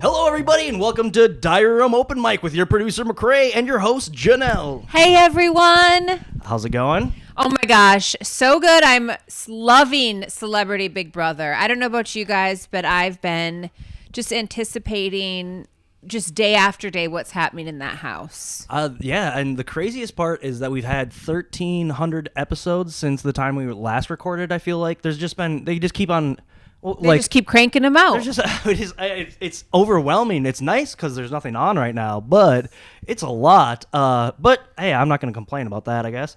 Hello, everybody, and welcome to Diary Room Open Mic with your producer, McCrae, and your host, Janelle. Hey, everyone. How's it going? Oh, my gosh. So good. I'm loving Celebrity Big Brother. I don't know about you guys, but I've been just anticipating just day after day what's happening in that house. Yeah, and the craziest part is that we've had 1,300 episodes since the time we last recorded, I feel like. There's just been, they just keep on... Well, They just keep cranking them out. It's overwhelming. It's nice because there's nothing on right now, but it's a lot. But hey, I'm not going to complain about that, I guess.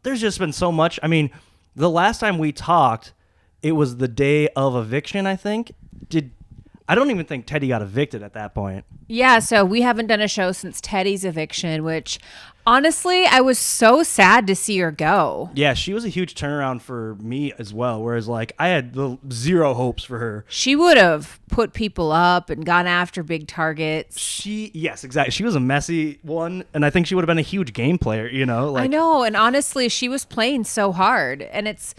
There's just been so much. I mean, the last time we talked, it was the day of eviction, I think. I don't even think Teddy got evicted at that point. Yeah, so we haven't done a show since Teddy's eviction, which honestly, I was so sad to see her go. Yeah, she was a huge turnaround for me as well, whereas like I had zero hopes for her. She would have put people up and gone after big targets. Yes, exactly. She was a messy one, and I think she would have been a huge game player, you know? I know, and honestly, she was playing so hard, and it's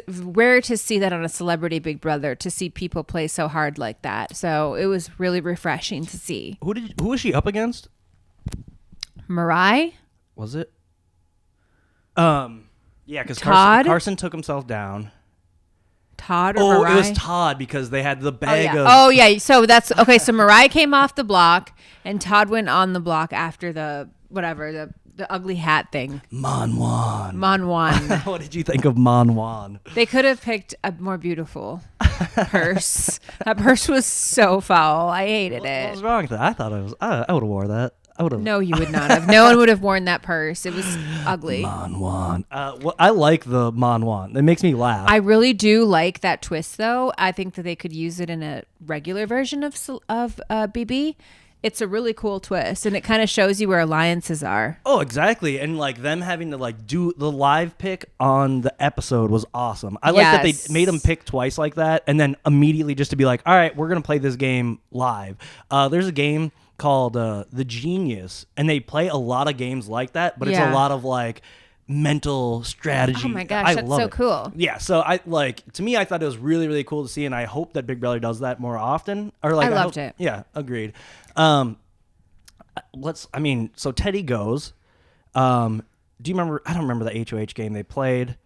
rare to see that on a Celebrity Big Brother, to see people play so hard like that. So it was really refreshing to see. Who was she up against? Mirai? Was it? Yeah, because Carson took himself down. Todd or Mirai? It was Todd because they had the bag of... Oh, yeah. So that's... Okay, so Mirai came off the block, and Todd went on the block after the ugly hat thing. Mon Juan. What did you think of Mon Juan? They could have picked a more beautiful purse. That purse was so foul. I hated it. What was wrong with that? I thought I would have wore that. No, you would not have. No one would have worn that purse. It was ugly. Mon Juan. I like the Mon Juan. It makes me laugh. I really do like that twist, though. I think that they could use it in a regular version of BB. It's a really cool twist, and it kind of shows you where alliances are. Oh, exactly. And like them having to like do the live pick on the episode was awesome. I like that they made them pick twice like that, and then immediately just to be like, all right, we're going to play this game live. There's a game called The Genius, and they play a lot of games like that, but it's a lot of like mental strategy. Oh my gosh, that's so cool. Yeah, so to me, I thought it was really, really cool to see, and I hope that Big Brother does that more often. Or like I loved it. Yeah, agreed. So Teddy goes. Do you remember? I don't remember the HOH game they played.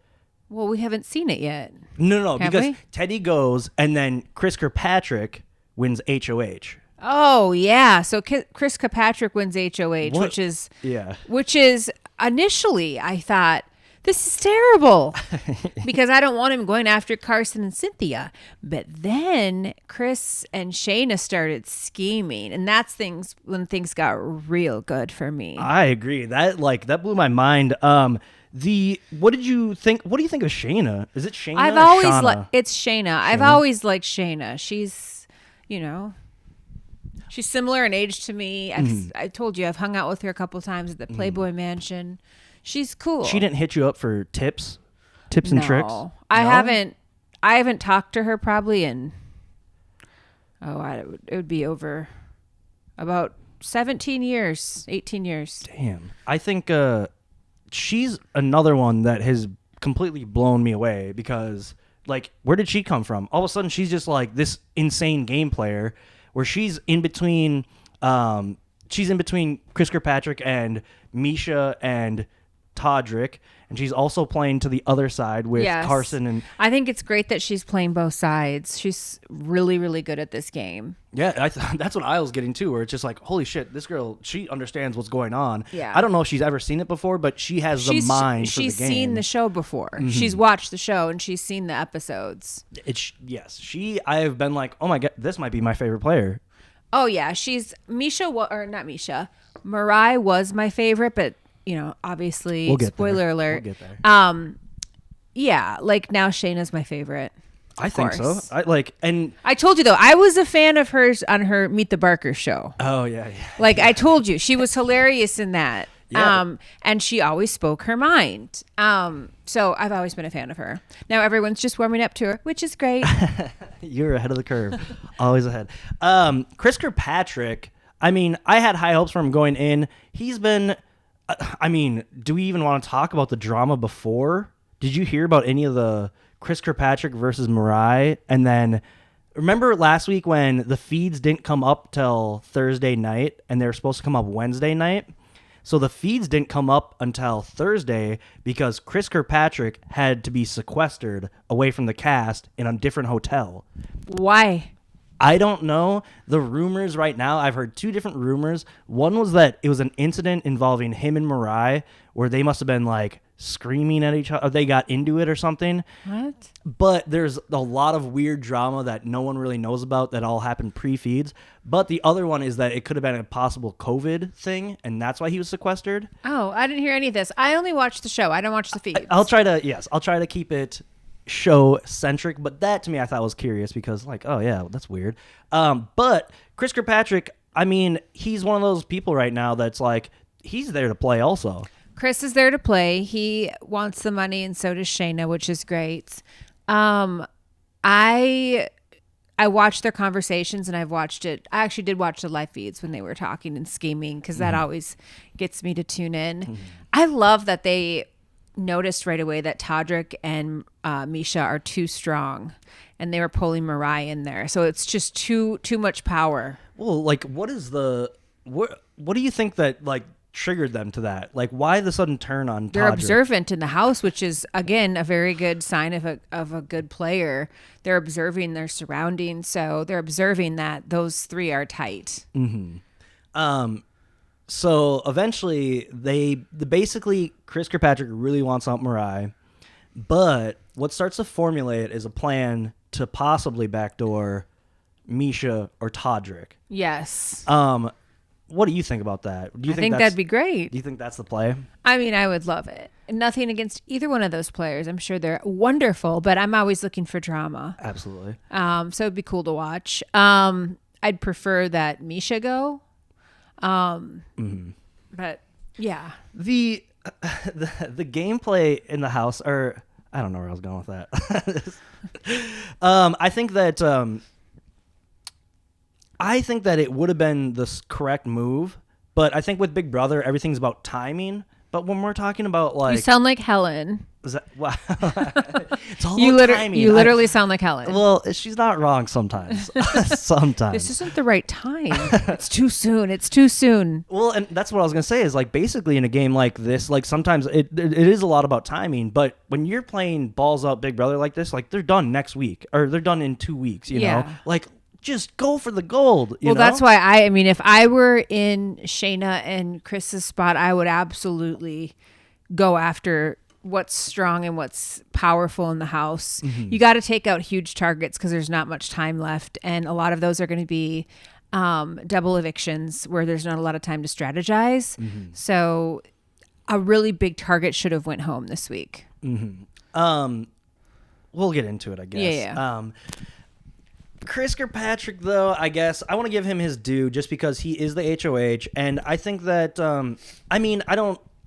Well, we haven't seen it yet. No, because Teddy goes, and then Chris Kirkpatrick wins HOH. Oh yeah, so Chris Kirkpatrick wins HOH, which is initially I thought this is terrible because I don't want him going after Carson and Cynthia. But then Chris and Shanna started scheming, and that's when things got real good for me. I agree. That blew my mind. What did you think? What do you think of Shanna? Is it Shanna? It's Shanna. I've always liked Shanna. She's, she's similar in age to me. I told you I've hung out with her a couple times at the Playboy Mansion. She's cool. She didn't hit you up for tips and tricks? No, I haven't talked to her probably in, it would be over about 17 years, 18 years. Damn. I think she's another one that has completely blown me away because, like, where did she come from? All of a sudden, she's just like this insane game player where she's in between Chris Kirkpatrick and Misha and Todrick, and she's also playing to the other side with Carson. And I think it's great that she's playing both sides. She's really, really good at this game. Yeah, that's what I was getting to, where it's just like, holy shit, this girl, she understands what's going on. Yeah. I don't know if she's ever seen it before, but she has the mind for the game. She's seen the show before. Mm-hmm. She's watched the show, and she's seen the episodes. I have been like, oh my God, this might be my favorite player. Oh, yeah. She's not Misha. Mirai was my favorite, but obviously, spoiler alert. We'll get there. Yeah, like now Shayna's my favorite. I think so. And I told you though, I was a fan of hers on her Meet the Barker show. Oh yeah. Like I told you, she was hilarious in that. Yeah. And she always spoke her mind. So I've always been a fan of her. Now everyone's just warming up to her, which is great. You're ahead of the curve. Always ahead. Chris Kirkpatrick, I had high hopes for him going in. He's been, do we even want to talk about the drama before? Did you hear about any of the Chris Kirkpatrick versus Mirai? And then remember last week when the feeds didn't come up till Thursday night and they were supposed to come up Wednesday night? So the feeds didn't come up until Thursday because Chris Kirkpatrick had to be sequestered away from the cast in a different hotel. Why? I don't know. The rumors right now, I've heard two different rumors. One was that it was an incident involving him and Mirai where they must have been like screaming at each other. Or they got into it or something. What? But there's a lot of weird drama that no one really knows about that all happened pre-feeds. But the other one is that it could have been a possible COVID thing, and that's why he was sequestered. Oh, I didn't hear any of this. I only watched the show. I don't watch the feeds. I'll try to keep it show-centric, but that to me I thought was curious because, like, oh yeah, that's weird. But Chris Kirkpatrick, I mean, he's one of those people right now that's like, he's there to play also. Chris is there to play. He wants the money, and so does Shanna, which is great. I watched their conversations, and I've watched it. I actually did watch the live feeds when they were talking and scheming because that always gets me to tune in. I love that they noticed right away that Todrick and Misha are too strong, and they were pulling Mirai in there. So it's just too much power. Well, like, what do you think that like triggered them to that? Like, why the sudden turn on Todrick? They're observant in the house, which is again a very good sign of a good player. They're observing their surroundings, so they're observing that those three are tight. So eventually basically Chris Kirkpatrick really wants out Mirai, but what starts to formulate is a plan to possibly backdoor Misha or Todrick. Yes. What do you think about that? I think that'd be great. Do you think that's the play? I mean, I would love it. Nothing against either one of those players. I'm sure they're wonderful, but I'm always looking for drama. Absolutely. So it'd be cool to watch. I'd prefer that Misha go. But yeah, the gameplay in the house, or I don't know where I was going with that. I think that it would have been the correct move, but I think with Big Brother, everything's about timing. But when we're talking about like, you sound like Helen. Is that, wow. It's all about timing. You literally sound like Helen. Well, she's not wrong sometimes. Sometimes. This isn't the right time. It's too soon. It's too soon. Well, and that's what I was going to say is like basically in a game like this, like sometimes it is a lot about timing, but when you're playing balls out Big Brother like this, like they're done next week or they're done in 2 weeks, you know? Like just go for the gold. You know? That's why I mean, if I were in Shayna and Chris's spot, I would absolutely go after what's strong and what's powerful in the house. Mm-hmm. You got to take out huge targets because there's not much time left. And a lot of those are going to be double evictions where there's not a lot of time to strategize. Mm-hmm. So a really big target should have went home this week. Mm-hmm. We'll get into it, I guess. Yeah. Chris Kirkpatrick, though, I guess I want to give him his due just because he is the HOH, and I think that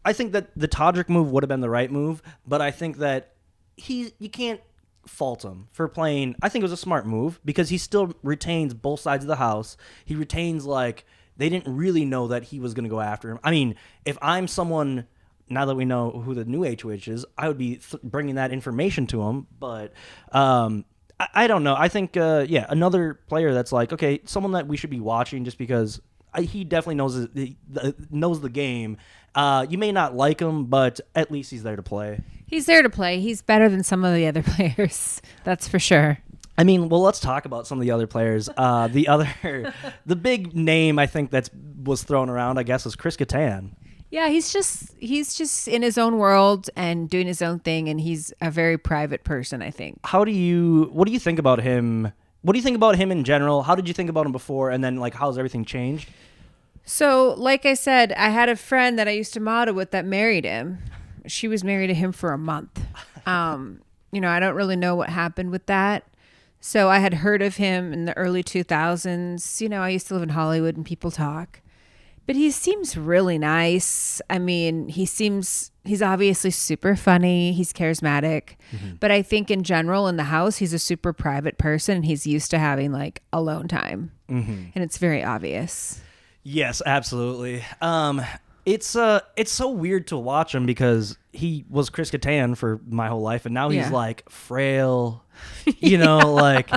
I think that the Todrick move would have been the right move, but I think that you can't fault him for playing. I think it was a smart move because he still retains both sides of the house. He retains like they didn't really know that he was going to go after him. I mean, if I'm someone now that we know who the new HOH is, I would be bringing that information to him, but I don't know. I think, another player that's like, okay, someone that we should be watching just because he definitely knows the game. You may not like him, but at least he's there to play. He's there to play. He's better than some of the other players. That's for sure. I mean, well, let's talk about some of the other players. The big name I think was thrown around, I guess, is Chris Kattan. Yeah, he's just in his own world and doing his own thing, and he's a very private person, I think. What do you think about him? What do you think about him in general? How did you think about him before, and then like how's everything changed? So, like I said, I had a friend that I used to model with that married him. She was married to him for a month. I don't really know what happened with that. So I had heard of him in the early 2000s. I used to live in Hollywood and people talk. But he seems really nice. I mean, he's obviously super funny. He's charismatic. Mm-hmm. But I think in general in the house, he's a super private person. And he's used to having like alone time. Mm-hmm. And it's very obvious. Yes, absolutely. It's so weird to watch him because he was Chris Kattan for my whole life. And now he's like frail, like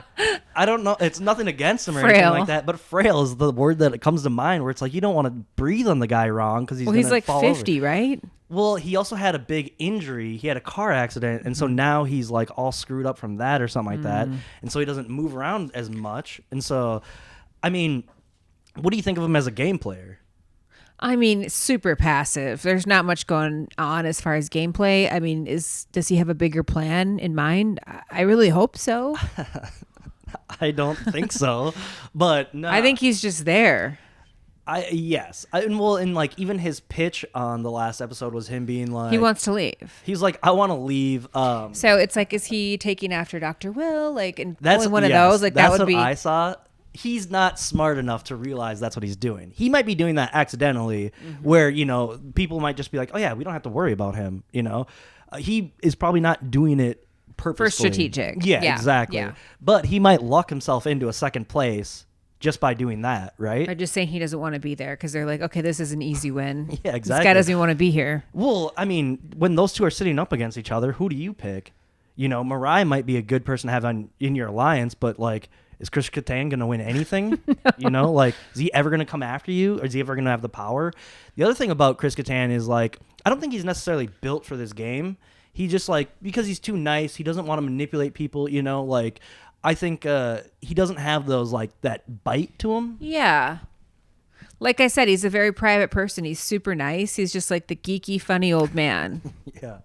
I don't know. It's nothing against him or anything like that, but frail is the word that comes to mind where it's like you don't want to breathe on the guy wrong because he's like fall 50, over. Right? Well, he also had a big injury. He had a car accident, and so now he's like all screwed up from that or something like that, and so he doesn't move around as much. And so, I mean, what do you think of him as a game player? I mean, super passive. There's not much going on as far as gameplay. I mean, does he have a bigger plan in mind? I really hope so. I don't think so, but no. I think he's just there. And like even his pitch on the last episode was him being like he wants to leave. He's like, I want to leave. So it's like, is he taking after Dr. Will? Like, and that's one of those. Like that would what be. I saw. He's not smart enough to realize that's what he's doing. He might be doing that accidentally, where people might just be like, oh yeah, we don't have to worry about him. He is probably not doing it purposefully. For strategic. Yeah, exactly. Yeah. But he might luck himself into a second place just by doing that, right? I'm just saying he doesn't want to be there because they're like, okay, this is an easy win. Yeah, exactly. This guy doesn't even want to be here. Well, I mean, when those two are sitting up against each other, who do you pick? Mirai might be a good person to have in your alliance, but like, is Chris Kattan going to win anything? No. Like, is he ever going to come after you? Or is he ever going to have the power? The other thing about Chris Kattan is like, I don't think he's necessarily built for this game. He just like, because he's too nice, he doesn't want to manipulate people, like, I think he doesn't have those, like, that bite to him. Yeah. Like I said, he's a very private person. He's super nice. He's just like the geeky, funny old man. Yeah.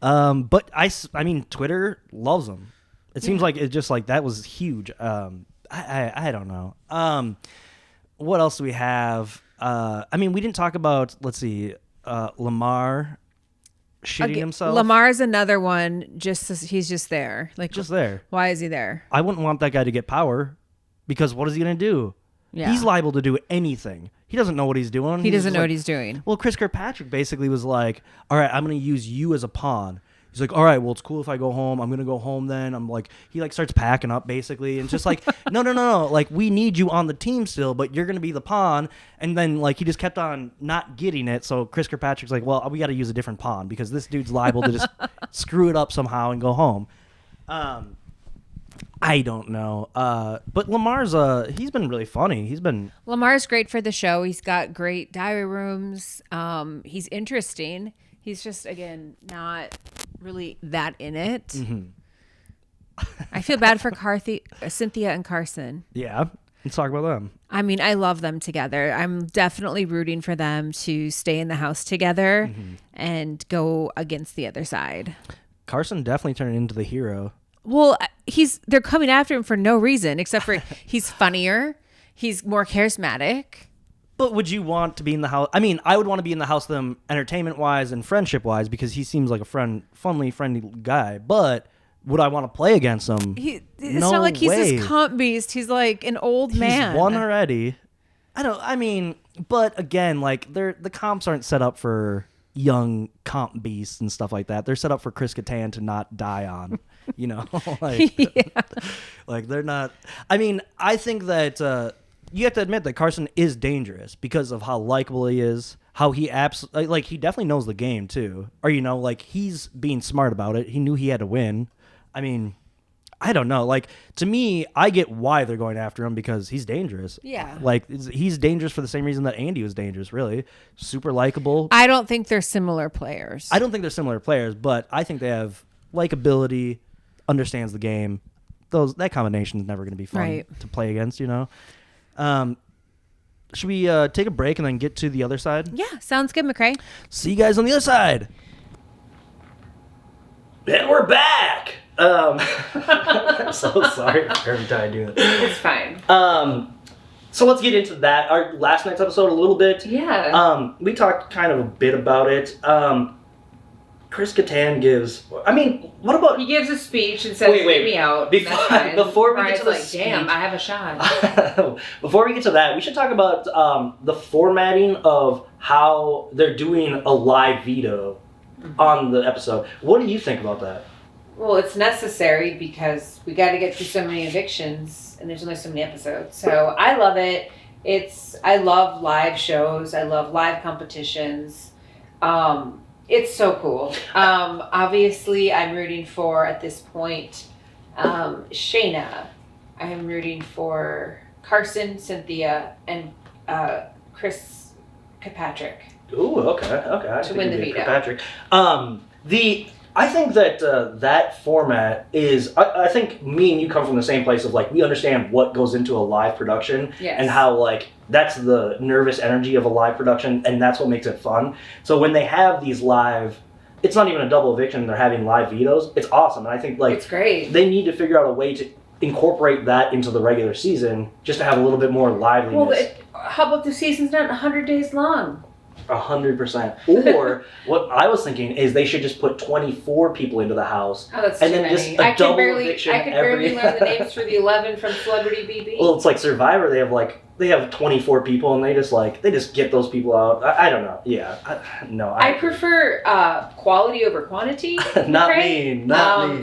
But I mean, Twitter loves him. It seems like it just like that was huge. I don't know. What else do we have? I mean, we didn't talk about, let's see, Lamar shitting himself. Lamar's another one. He's just there. Like, just there. Why is he there? I wouldn't want that guy to get power because what is he going to do? Yeah. He's liable to do anything. He doesn't know what he's doing. He doesn't know what he's doing. Well, Chris Kirkpatrick basically was like, all right, I'm going to use you as a pawn. He's like, all right, well, it's cool if I go home. I'm going to go home then. I'm like, he like starts packing up basically. And just like, no. Like, we need you on the team still, but you're going to be the pawn. And then like, he just kept on not getting it. So Chris Kirkpatrick's like, well, we got to use a different pawn because this dude's liable to just screw it up somehow and go home. I don't know. But Lamar's, he's been really funny. Lamar's great for the show. He's got great diary rooms. He's interesting. He's just, again, not really that in it. Mm-hmm. I feel bad for Cynthia and Carson. Yeah, let's talk about them. I mean, I love them together. I'm definitely rooting for them to stay in the house together and go against the other side. Carson definitely turned into the hero. Well, they're coming after him for no reason except for he's funnier, he's more charismatic. But would you want to be in the house? I mean, I would want to be in the house with him entertainment-wise and friendship-wise because he seems like a friendly guy. But would I want to play against him? It's not like he's this comp beast. He's like an old man. He's won already. But again, like the comps aren't set up for young comp beasts and stuff like that. They're set up for Chris Kattan to not die on. Like they're not. I mean, I think that. You have to admit that Carson is dangerous because of how likable he is, how he he definitely knows the game too. Or, like he's being smart about it. He knew he had to win. I mean, I don't know. Like, to me, I get why they're going after him because he's dangerous. Yeah. Like, he's dangerous for the same reason that Andy was dangerous, really. Super likable. I don't think they're similar players. I don't think they're similar players, but I think they have likability, understands the game. That combination is never going to be fun to play against, Should we take a break and then get to the other side? Yeah, sounds good, McCrae. See you guys on the other side. And we're back. I'm so sorry for every time I do it. It's fine. So let's get into that. Our last night's episode a little bit. Yeah. We talked kind of a bit about it. Chris Kattan gives. I mean, what about? He gives a speech and says, "Get me out." Before we get to the speech, damn, I have a shot. Before we get to that, we should talk about the formatting of how they're doing a live veto on the episode. What do you think about that? Well, it's necessary because we got to get through so many evictions, and there's only so many episodes. So I love it. I love live shows. I love live competitions. It's so cool. Obviously, I'm rooting for, at this point, Shanna. I am rooting for Carson, Cynthia, and Chris Kirkpatrick. Ooh, okay. To win the veto. Kirkpatrick. I think that that format is. I think me and you come from the same place of like we understand what goes into a live production and how like that's the nervous energy of a live production and that's what makes it fun. So when they have these live, it's not even a double eviction. They're having live vetoes. It's awesome, and I think like it's great. They need to figure out a way to incorporate that into the regular season just to have a little bit more liveliness. Well, how about the season's not 100 days long? 100%. Or what I was thinking is they should just put 24 people into the house. Oh, that's and too then many. Just a double eviction. I could barely learn the names for the 11 from Celebrity BB. Well, it's like Survivor. They have 24 people and they just get those people out. I don't know. Yeah. I prefer quality over quantity. Not me.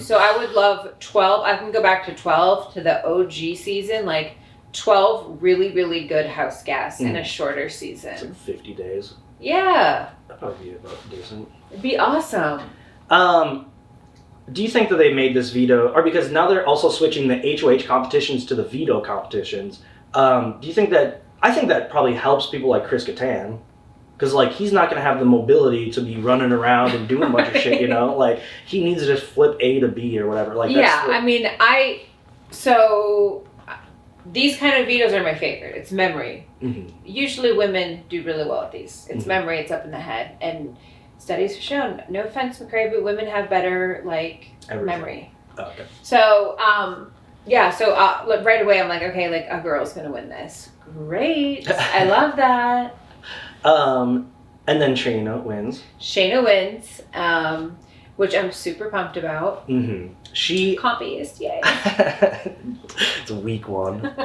So I would love 12. I can go back to 12 to the OG season, like 12 really, really good house guests in a shorter season. It's like 50 days. Yeah. That'd probably be about decent. It'd be awesome. Do you think that they made this veto, or because now they're also switching the HOH competitions to the veto competitions, do you think that, I think that probably helps people like Chris Kattan, because like he's not going to have the mobility to be running around and doing a bunch of shit, you know? Like he needs to just flip A to B or whatever. Like these kind of vetoes are my favorite. It's memory. Mm-hmm. Usually women do really well at these. It's memory, it's up in the head. And studies have shown, no offense, McCrae, but women have better, memory. Oh, okay. So, right away I'm like, okay, like a girl's going to win this. Great. I love that. And then Shanna wins. Which I'm super pumped about. Mm-hmm. Copyist, yay. It's a weak one.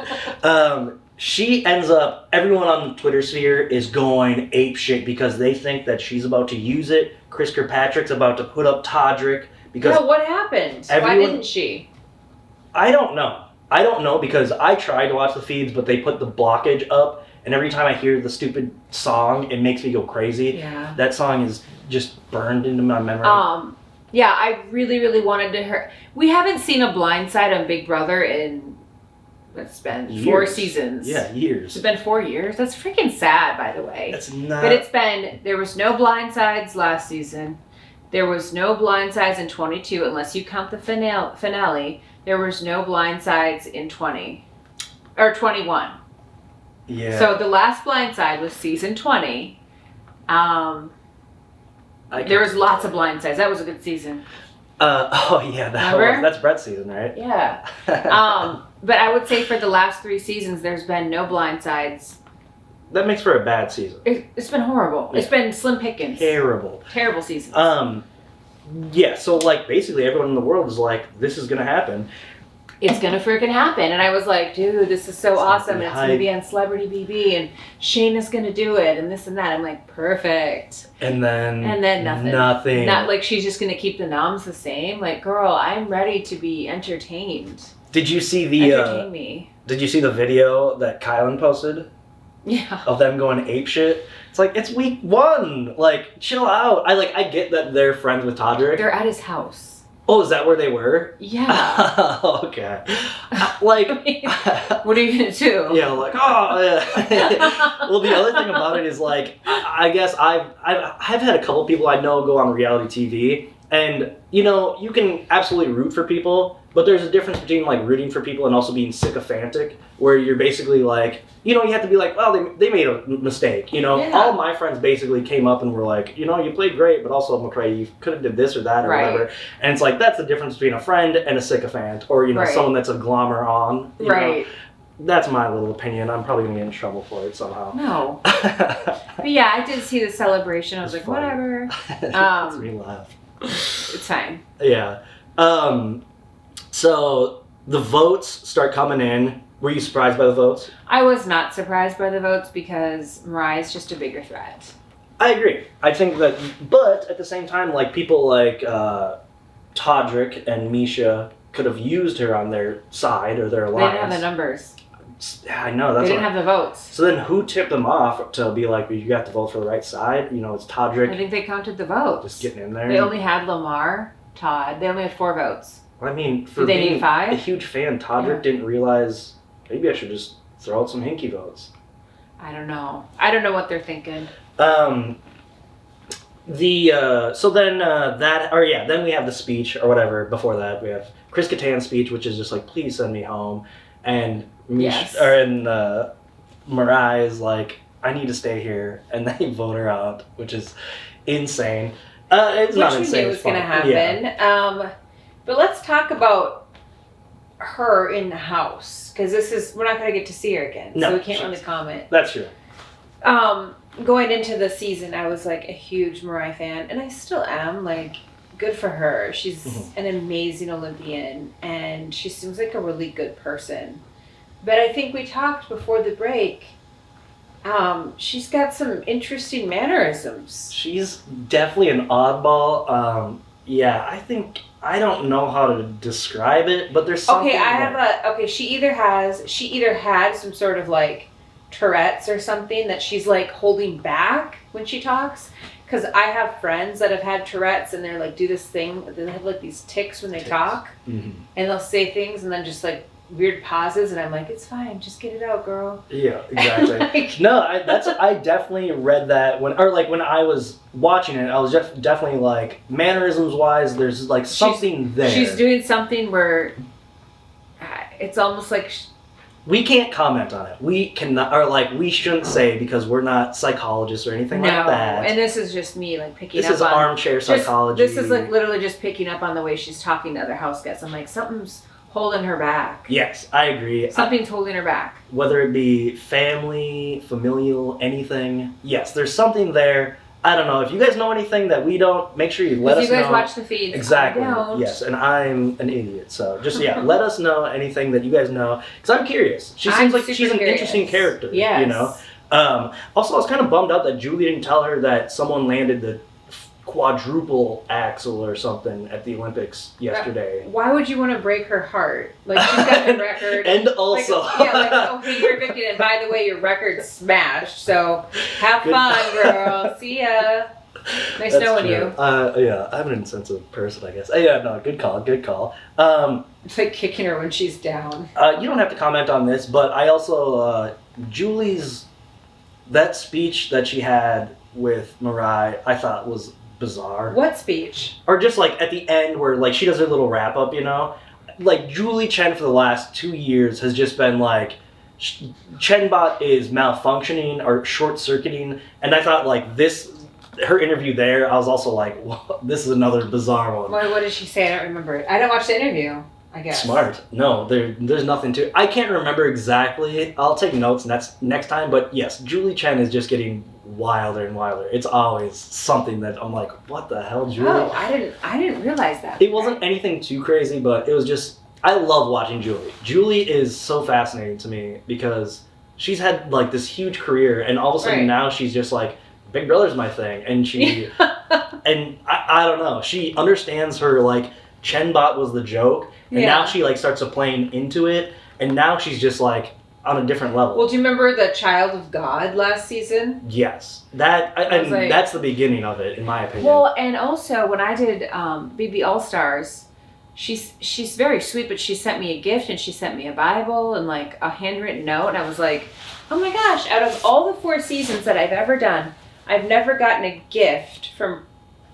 She ends up, everyone on the Twitter sphere is going ape shit because they think that she's about to use it. Chris Kirkpatrick's about to put up Todrick because... No, what happened? Why didn't she? I don't know because I tried to watch the feeds, but they put the blockage up, and every time I hear the stupid song, it makes me go crazy. Yeah. That song is just burned into my memory. Yeah, I really, really wanted to hear. We haven't seen a blind side on Big Brother in, it's been years. 4 seasons. Yeah, years. It's been 4 years. That's freaking sad, by the way. It's not. But there was no blind sides last season. There was no blind sides in 22, unless you count the finale. There was no blind sides in 20. Or 21. Yeah. So the last blind side was season 20. There was lots of blind sides. That was a good season. That's Brett's season, right? Yeah. But I would say for the last 3 seasons, there's been no blind sides. That makes for a bad season. It's been horrible. Yeah. It's been slim pickings. Terrible seasons. Yeah, so like basically everyone in the world is like, this is gonna happen. It's gonna freaking happen. And I was like, dude, this is so awesome. And it's gonna be on Celebrity BB and Shayna's gonna do it and this and that. I'm like, perfect. And then nothing. Not like she's just gonna keep the noms the same. Like, girl, I'm ready to be entertained. Did you see Entertain me. Did you see the video that Kylan posted? Yeah. Of them going apeshit? It's like, it's week 1. Like, chill out. I get that they're friends with Todrick. They're at his house. Oh, is that where they were? Yeah. Okay. What are you gonna do? Yeah, like, oh, yeah. Well, the other thing about it is like, I guess I've had a couple people I know go on reality TV, and you know, you can absolutely root for people, but there's a difference between like rooting for people and also being sycophantic, where you're basically like, you know, you have to be like, well, they made a mistake, you know. Yeah. All my friends basically came up and were like, you know, you played great, but also McCrae, you could have did this or that or whatever. And it's like, that's the difference between a friend and a sycophant, or you know, someone that's a glommer on. You know? That's my little opinion. I'm probably gonna get in trouble for it somehow. No. But yeah, I did see the celebration. I was like, funny. Whatever. Makes me laugh. It's fine. Yeah. So the votes start coming in. Were you surprised by the votes? I was not surprised by the votes because Mirai is just a bigger threat. I agree. I think that, but at the same time, like people like Todrick and Misha could have used her on their side or their alliance. They didn't have the numbers. I know. They didn't have the votes. So then who tipped them off to be like, well, you got to vote for the right side? You know, it's Todrick. I think they counted the votes. Just getting in there. They only had Lamar, Todd. They only had 4 votes. I mean, for being a huge fan, Todrick didn't realize maybe I should just throw out some Hinky votes. I don't know. I don't know what they're thinking. Then we have the speech or whatever. Before that, we have Chris Kattan's speech, which is just like, please send me home. And Mirai is like, I need to stay here. And they vote her out, which is insane. It's which not insane. Which we knew was going to happen. Yeah. But let's talk about her in the house. Because we're not going to get to see her again. No, so we can't really comment. That's true. Going into the season, I was like a huge Mirai fan. And I still am. Like, good for her. She's an amazing Olympian. And she seems like a really good person. But I think we talked before the break. She's got some interesting mannerisms. She's definitely an oddball. I don't know how to describe it, but there's something. She either had some sort of like Tourette's or something that she's like holding back when she talks. Because I have friends that have had Tourette's and they're like do this thing. They have like these tics when they talk, and they'll say things and then just like weird pauses, and I'm like, it's fine, just get it out, girl. Yeah, exactly. I definitely read that when I was watching it, I was just definitely like, mannerisms wise, there's like something there. She's doing something where it's almost like we can't comment on it. We cannot, or like we shouldn't say because we're not psychologists or anything like that. And this is just me like picking up on. This is armchair psychology. This is like literally just picking up on the way she's talking to other house guests. I'm like, something's holding her back. Yes, I agree. Something's holding her back. Whether it be family, familial, anything. Yes, there's something there. I don't know. If you guys know anything that we don't, make sure you let us know. You guys watch the feeds. Exactly. Yes, and I'm an idiot. So just, let us know anything that you guys know. Because I'm curious. She seems like she's an interesting character. Yes. You know? Also, I was kind of bummed out that Julie didn't tell her that someone landed the quadruple axel or something at the Olympics yesterday. Why would you want to break her heart? Like, she's got the record. And also... okay, you're evicted, and by the way, your record's smashed, so have fun, girl. See ya. Nice knowing you. I'm an insensitive person, I guess. Good call. It's like kicking her when she's down. You don't have to comment on this, but I also... Julie's... That speech that she had with Mirai, I thought was bizarre. What speech? Or just like at the end where like she does her little wrap up, you know? Like Julie Chen for the last 2 years has just been like, Chenbot is malfunctioning or short circuiting, and I thought like her interview there, I was also like, whoa, this is another bizarre one. What did she say? I don't remember it. I didn't watch the interview, I guess. Smart. No, there's nothing to it. I can't remember exactly. I'll take notes next time, but yes, Julie Chen is just getting wilder and wilder. It's always something that I'm like, what the hell, Julie? Oh, I didn't realize that. It wasn't anything too crazy, but it was just, I love watching Julie. Julie is so fascinating to me because she's had like this huge career, and all of a sudden now she's just like, Big Brother's my thing, and she and I don't know, she understands her like Chenbot was the joke, and now she like starts playing into it, and now she's just like on a different level. Well, do you remember the Child of God last season? Yes. That's the beginning of it, in my opinion. Well, and also when I did BB All-Stars, she's very sweet, but she sent me a gift, and she sent me a Bible and like a handwritten note, and I was like, oh my gosh, out of all the 4 seasons that I've ever done, I've never gotten a gift from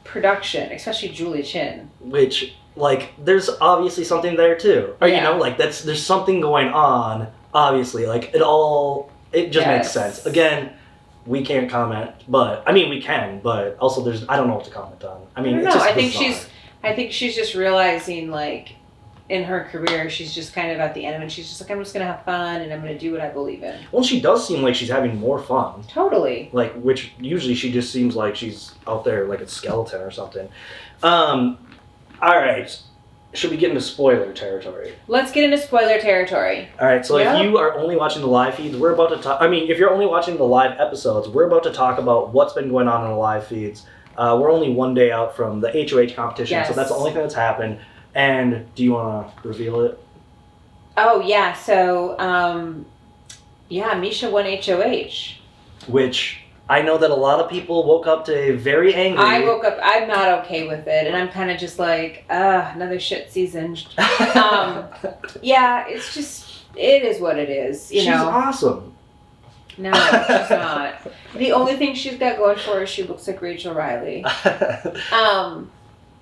production, especially Julie Chen. Which, like, there's obviously something there too. Or, you know, like, there's something going on. Obviously, like, it just makes sense. Again, we can't comment, but, I mean, we can, but also I don't know what to comment on. I mean, it's just bizarre. I think she's just realizing, like, in her career, she's just kind of at the end of it, and she's just like, I'm just going to have fun, and I'm going to do what I believe in. Well, she does seem like she's having more fun. Totally. Like, which usually she just seems like she's out there like a skeleton or something. All right. Should we get into spoiler territory? Let's get into spoiler territory. All right, so if you are only watching the live feeds, we're about to talk... I mean, if you're only watching the live episodes, we're about to talk about what's been going on in the live feeds. We're only one day out from the HOH competition, so that's the only thing that's happened. And do you want to reveal it? Oh, yeah. So, Misha won HOH. Which I know that a lot of people woke up to very angry. I woke up, I'm not okay with it, and I'm kind of just like, another shit season. Yeah, it's just, it is what it is, you know. She's awesome. No, she's not. The only thing she's got going for her is she looks like Rachel Riley.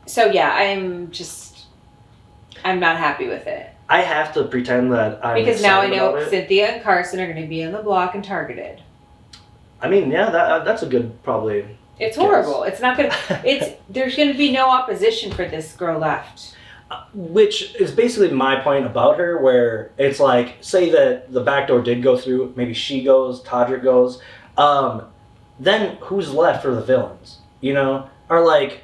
So yeah, I'm not happy with it. I have to pretend that I'm because now I know about it. Cynthia and Carson are going to be on the block and targeted. I mean, yeah, that's a good probably. It's horrible. It's not going to. There's going to be no opposition for this girl left. Which is basically my point about her, where it's like, say that the back door did go through, maybe she goes, Todrick goes, then who's left for the villains? You know, or like,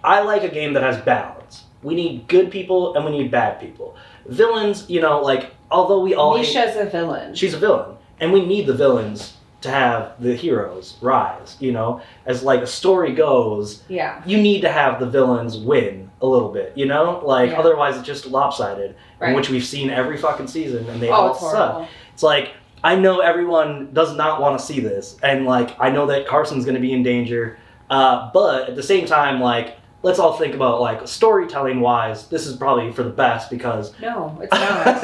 I like a game that has balance. We need good people and we need bad people. Villains, you know, like, although we all Misha's a villain. She's a villain, and we need the villains to have the heroes rise, you know? As, like, a story goes, yeah, you need to have the villains win a little bit, you know? Like, otherwise it's just lopsided, in which we've seen every fucking season, and they all suck. It's like, I know everyone does not want to see this, and, like, I know that Carson's going to be in danger, but at the same time, like, let's all think about, like, storytelling-wise, this is probably for the best because... No, it's not.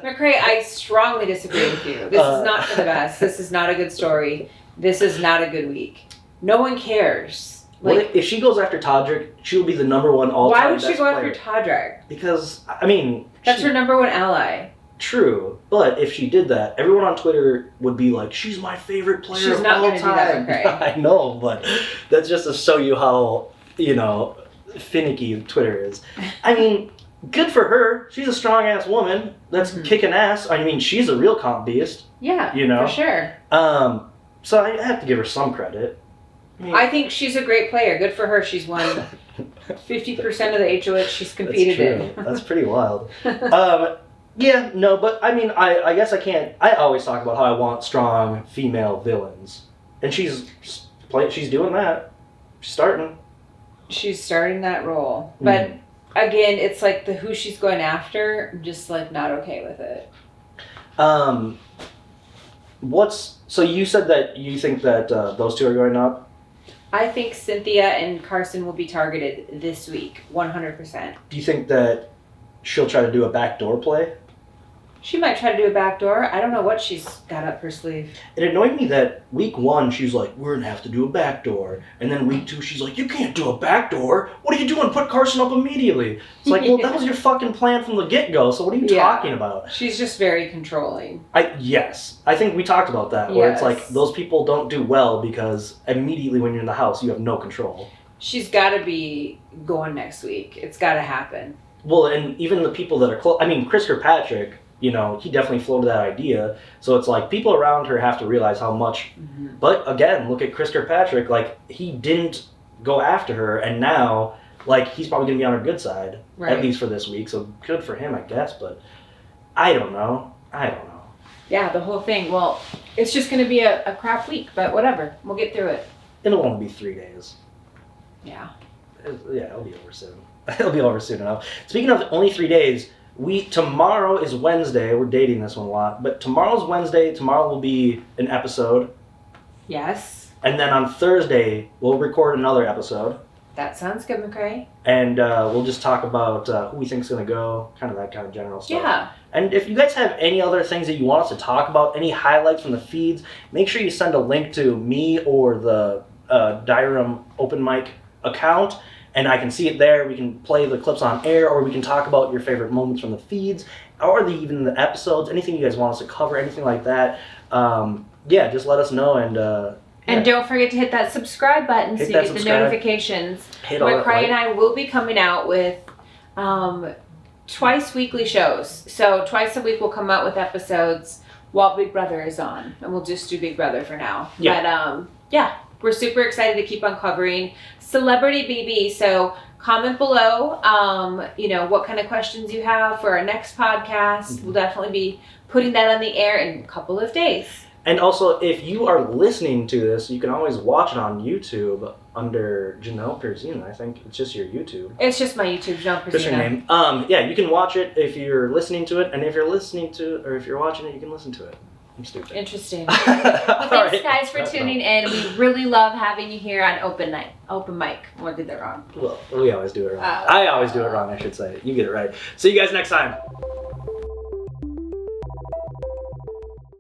McCrae, I strongly disagree with you. This is not for the best. This is not a good story. This is not a good week. No one cares. Like, well, if she goes after Todrick, she'll be the number one all-time Why would she go player. After Todrick? Because, I mean... That's her number one ally. True, but if she did that, everyone on Twitter would be like, she's my favorite player of all time. She's not going to do that, McCrae. I know, but that's just to show you how... you know, finicky Twitter is. I mean, good for her. She's a strong-ass woman that's kicking ass. I mean, she's a real comp beast. Yeah, you know? For sure. So I have to give her some credit. I think she's a great player. Good for her. She's won 50% of the HOH she's competed in. That's pretty wild. Yeah, no, but I mean, I guess I can't... I always talk about how I want strong female villains. And she's doing that. She's starting. She's starting that role. But again, it's like the who she's going after, I'm just like not okay with it. So you said that you think that those two are going up? I think Cynthia and Carson will be targeted this week, 100%. Do you think that she'll try to do a backdoor play? She might try to do a backdoor. I don't know what she's got up her sleeve. It annoyed me that week 1, she was like, we're going to have to do a backdoor. And then week 2, she's like, you can't do a backdoor. What are you doing? Put Carson up immediately. It's like, well, that was your fucking plan from the get-go, so what are you talking about? She's just very controlling. Yes. I think we talked about that, where it's like, those people don't do well because immediately when you're in the house, you have no control. She's got to be going next week. It's got to happen. Well, and even the people that are close, I mean, Chris Kirkpatrick, you know, he definitely floated that idea. So it's like people around her have to realize how much. Mm-hmm. But again, look at Chris Kirkpatrick. Like, he didn't go after her, and now, like, he's probably going to be on her good side, at least for this week. So good for him, I guess. But I don't know. Yeah, the whole thing. Well, it's just going to be a crap week, but whatever. We'll get through it. It'll only be 3 days. Yeah. It'll be over soon. It'll be over soon enough. Speaking of only 3 days, tomorrow is Wednesday. We're dating this one a lot, but tomorrow's Wednesday. Tomorrow will be an episode. Yes. And then on Thursday, we'll record another episode. That sounds good, McCrae. And we'll just talk about who we think's going to go, kind of that kind of general stuff. Yeah. And if you guys have any other things that you want us to talk about, any highlights from the feeds, make sure you send a link to me or the Diagram Open Mic account. And I can see it there. We can play the clips on air, or we can talk about your favorite moments from the feeds, or even the episodes, anything you guys want us to cover, anything like that. Just let us know. And don't forget to hit that subscribe button so you get the notifications. McCrae and I will be coming out with twice weekly shows. So twice a week we'll come out with episodes while Big Brother is on. And we'll just do Big Brother for now. Yeah. But we're super excited to keep on covering Celebrity BB. So comment below, what kind of questions you have for our next podcast. Mm-hmm. We'll definitely be putting that on the air in a couple of days. And also, if you are listening to this, you can always watch it on YouTube under Janelle Pierzina. I think it's just your YouTube. It's just my YouTube, Janelle Pierzina. That's your name. You can watch it if you're listening to it, and if you're watching it, you can listen to it. I'm stupid. Interesting. Well, thanks guys for tuning in. We really love having you here on open mic. What did that wrong? Well, we always do it wrong. I always do it wrong, I should say. You get it right. See you guys next time.